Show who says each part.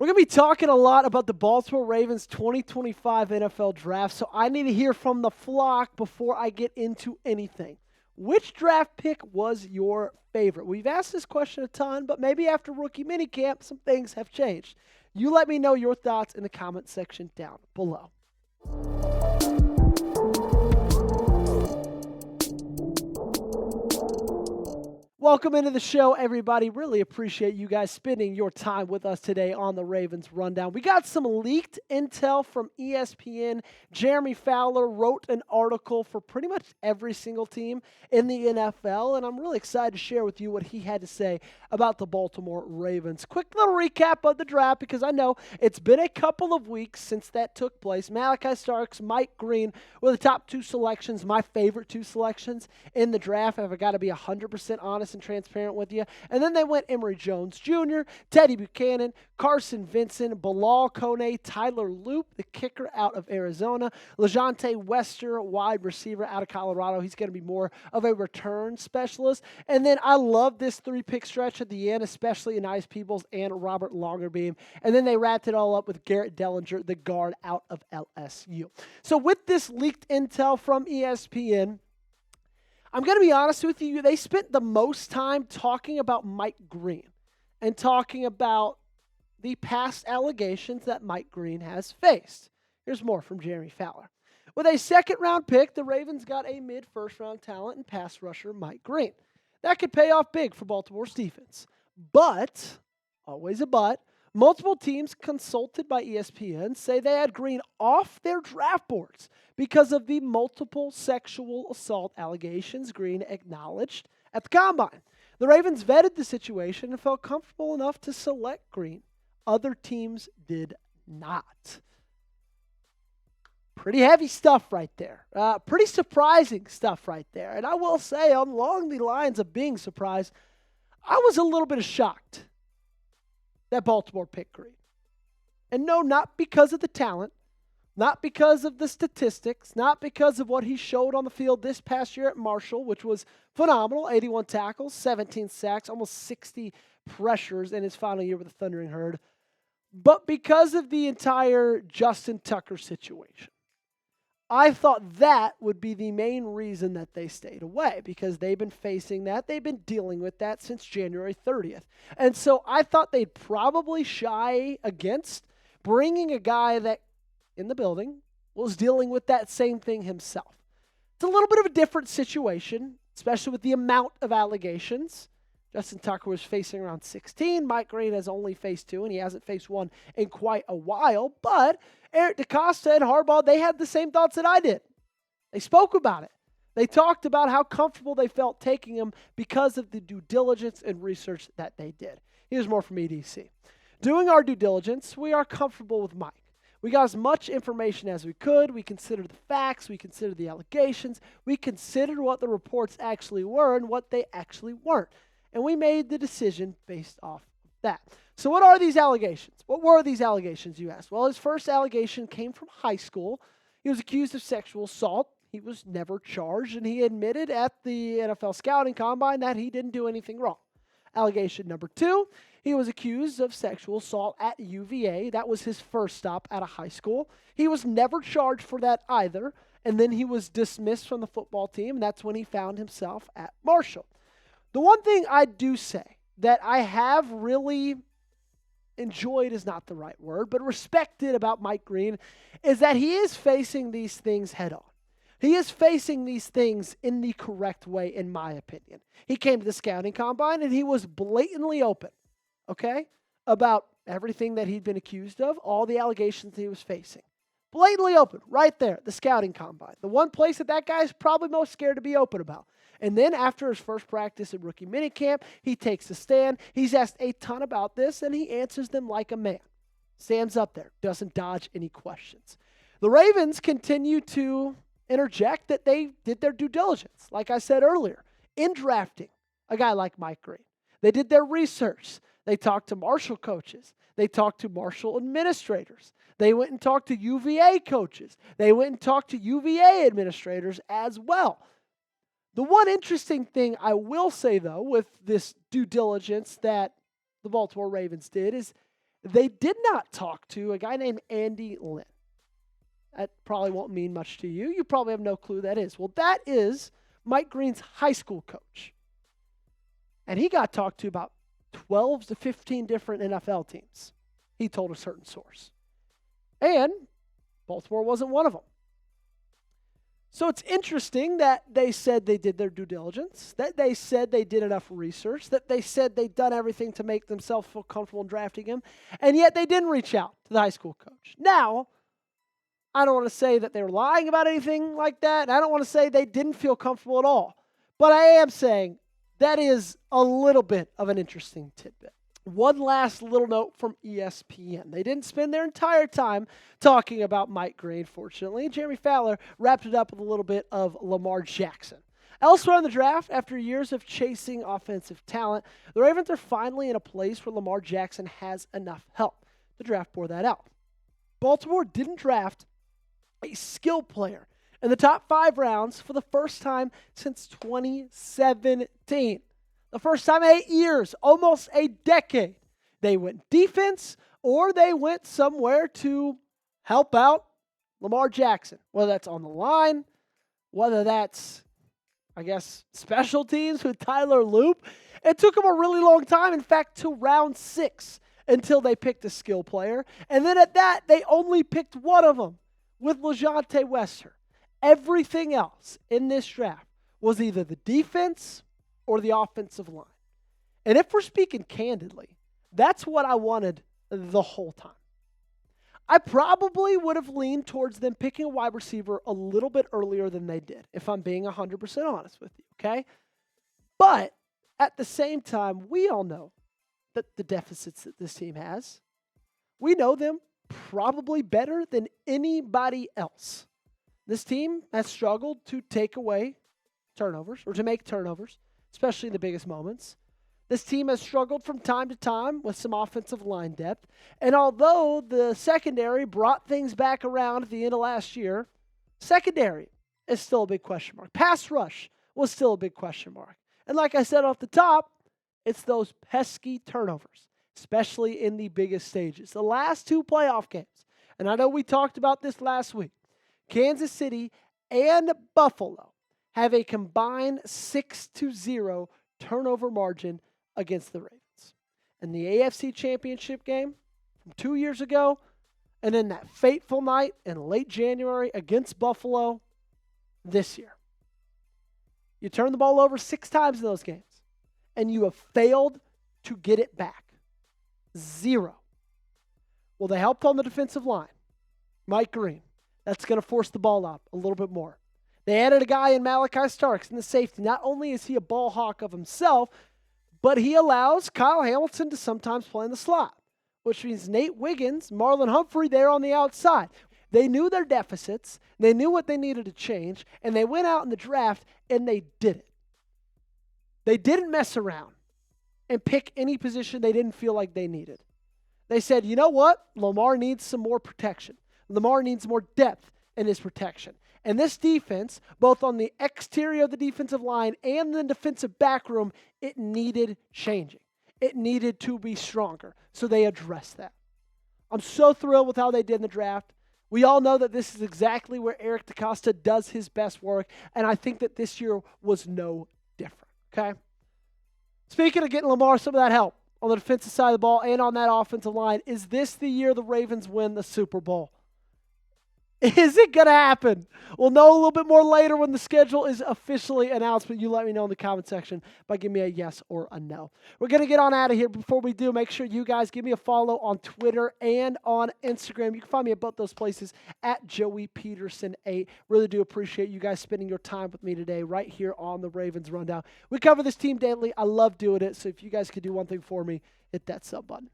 Speaker 1: We're going to be talking a lot about the Baltimore Ravens 2025 NFL Draft, so I need to hear from the flock before I get into anything. Which draft pick was your favorite? We've asked this question a ton, but maybe after rookie minicamp, some things have changed. You let me know your thoughts in the comment section down below. Welcome into the show, everybody. Really appreciate you guys spending your time with us today on the Ravens Rundown. We got some leaked intel from ESPN. Jeremy Fowler wrote an article for pretty much every single team in the NFL, and I'm really excited to share with you what he had to say about the Baltimore Ravens. Quick little recap of the draft, because I know it's been a couple of weeks since that took place. Malaki Starks, Mike Green were the top two selections, my favorite two selections in the draft, if I got to be 100% honest and transparent with you. And then they went Emory Jones Jr., Teddy Buchanan, Carson Vincent, Bilal Kone, Tyler Loop, the kicker out of Arizona, LeJonte Wester, wide receiver out of Colorado. He's going to be more of a return specialist. And then I love this three-pick stretch at the end, especially Anais Peebles and Robert Longerbeam. And then they wrapped it all up with Garrett Dellinger, the guard out of LSU. So with this leaked intel from ESPN, I'm going to be honest with you, they spent the most time talking about Mike Green and talking about the past allegations that Mike Green has faced. Here's more from Jeremy Fowler. With a second-round pick, the Ravens got a mid-first-round talent and pass rusher, Mike Green. That could pay off big for Baltimore's defense. But, always a but, multiple teams consulted by ESPN say they had Green off their draft boards because of the multiple sexual assault allegations Green acknowledged at the Combine. The Ravens vetted the situation and felt comfortable enough to select Green. Other teams did not. Pretty heavy stuff right there. Pretty surprising stuff right there. And I will say, along the lines of being surprised, I was a little bit shocked that Baltimore picked Green. And no, not because of the talent, not because of the statistics, not because of what he showed on the field this past year at Marshall, which was phenomenal, 81 tackles, 17 sacks, almost 60 pressures in his final year with the Thundering Herd, but because of the entire Justin Tucker situation. I thought that would be the main reason that they stayed away, because they've been facing that. They've been dealing with that since January 30th. And so I thought they'd probably shy against bringing a guy that in the building was dealing with that same thing himself. It's a little bit of a different situation, especially with the amount of allegations. Justin Tucker was facing around 16. Mike Green has only faced 2, and he hasn't faced 1 in quite a while. But Eric DeCosta and Harbaugh, they had the same thoughts that I did. They spoke about it. They talked about how comfortable they felt taking him because of the due diligence and research that they did. Here's more from EDC. Doing our due diligence, we are comfortable with Mike. We got as much information as we could. We considered the facts. We considered the allegations. We considered what the reports actually were and what they actually weren't. And we made the decision based off of that. So what are these allegations? What were these allegations, you asked? Well, his first allegation came from high school. He was accused of sexual assault. He was never charged, and he admitted at the NFL Scouting Combine that he didn't do anything wrong. Allegation number 2, he was accused of sexual assault at UVA. That was his first stop out of high school. He was never charged for that either, and then he was dismissed from the football team, and that's when he found himself at Marshall. The one thing I do say that I have really enjoyed is not the right word, but respected about Mike Green is that he is facing these things head on. He is facing these things in the correct way, in my opinion. He came to the Scouting Combine and he was blatantly open, okay, about everything that he'd been accused of, all the allegations he was facing. Blatantly open, right there, the Scouting Combine. The one place that guy's probably most scared to be open about. And then after his first practice at rookie minicamp, he takes a stand. He's asked a ton about this, and he answers them like a man. Stands up there, doesn't dodge any questions. The Ravens continue to interject that they did their due diligence, like I said earlier, in drafting a guy like Mike Green. They did their research. They talked to Marshall coaches. They talked to Marshall administrators. They went and talked to UVA coaches. They went and talked to UVA administrators as well. The one interesting thing I will say, though, with this due diligence that the Baltimore Ravens did is They did not talk to a guy named Andy Lynn. That probably won't mean much to you. You probably have no clue who that is. Well, that is Mike Green's high school coach. And he got talked to about 12 to 15 different NFL teams, he told a certain source. And Baltimore wasn't one of them. So it's interesting that they said they did their due diligence, that they said they did enough research, that they said they'd done everything to make themselves feel comfortable in drafting him, and yet they didn't reach out to the high school coach. Now, I don't want to say that they were lying about anything like that, and I don't want to say they didn't feel comfortable at all. But I am saying that is a little bit of an interesting tidbit. One last little note from ESPN. They didn't spend their entire time talking about Mike Green, fortunately. Jeremy Fowler wrapped it up with a little bit of Lamar Jackson. Elsewhere in the draft, after years of chasing offensive talent, the Ravens are finally in a place where Lamar Jackson has enough help. The draft bore that out. Baltimore didn't draft a skill player in the top 5 rounds for the first time since 2017. The first time in 8 years, almost a decade. They went defense or they went somewhere to help out Lamar Jackson, whether that's on the line, whether that's, I guess, special teams with Tyler Loop. It took them a really long time, in fact, to round 6 until they picked a skill player. And then at that, they only picked one of them with LeJontay Wester. Everything else in this draft was either the defense or the offensive line. And if we're speaking candidly, that's what I wanted the whole time. I probably would have leaned towards them picking a wide receiver a little bit earlier than they did, if I'm being 100% honest with you, okay? But at the same time, we all know that the deficits that this team has, we know them probably better than anybody else. This team has struggled to take away turnovers or to make turnovers, especially in the biggest moments. This team has struggled from time to time with some offensive line depth. And although the secondary brought things back around at the end of last year, secondary is still a big question mark. Pass rush was still a big question mark. And like I said off the top, it's those pesky turnovers, especially in the biggest stages. The last 2 playoff games, and I know we talked about this last week, Kansas City and Buffalo have a combined 6-0 turnover margin against the Ravens. And the AFC Championship game from 2 years ago, and then that fateful night in late January against Buffalo this year. You turn the ball over 6 times in those games, and you have failed to get it back. 0. Well, they helped on the defensive line. Mike Green. That's going to force the ball out a little bit more. They added a guy in Malaki Starks in the safety. Not only is he a ball hawk of himself, but he allows Kyle Hamilton to sometimes play in the slot, which means Nate Wiggins, Marlon Humphrey there on the outside. They knew their deficits. They knew what they needed to change, and they went out in the draft, and they did it. They didn't mess around and pick any position they didn't feel like they needed. They said, you know what? Lamar needs some more protection. Lamar needs more depth in his protection. And this defense, both on the exterior of the defensive line and the defensive back room, it needed changing. It needed to be stronger. So they addressed that. I'm so thrilled with how they did in the draft. We all know that this is exactly where Eric DeCosta does his best work, and I think that this year was no different, okay? Speaking of getting Lamar some of that help on the defensive side of the ball and on that offensive line, is this the year the Ravens win the Super Bowl? Is it going to happen? We'll know a little bit more later when the schedule is officially announced, but you let me know in the comment section by giving me a yes or a no. We're going to get on out of here. Before we do, make sure you guys give me a follow on Twitter and on Instagram. You can find me at both those places at Joey Petersen 8. Really do appreciate you guys spending your time with me today right here on the Ravens Rundown. We cover this team daily. I love doing it, so if you guys could do one thing for me, hit that sub button.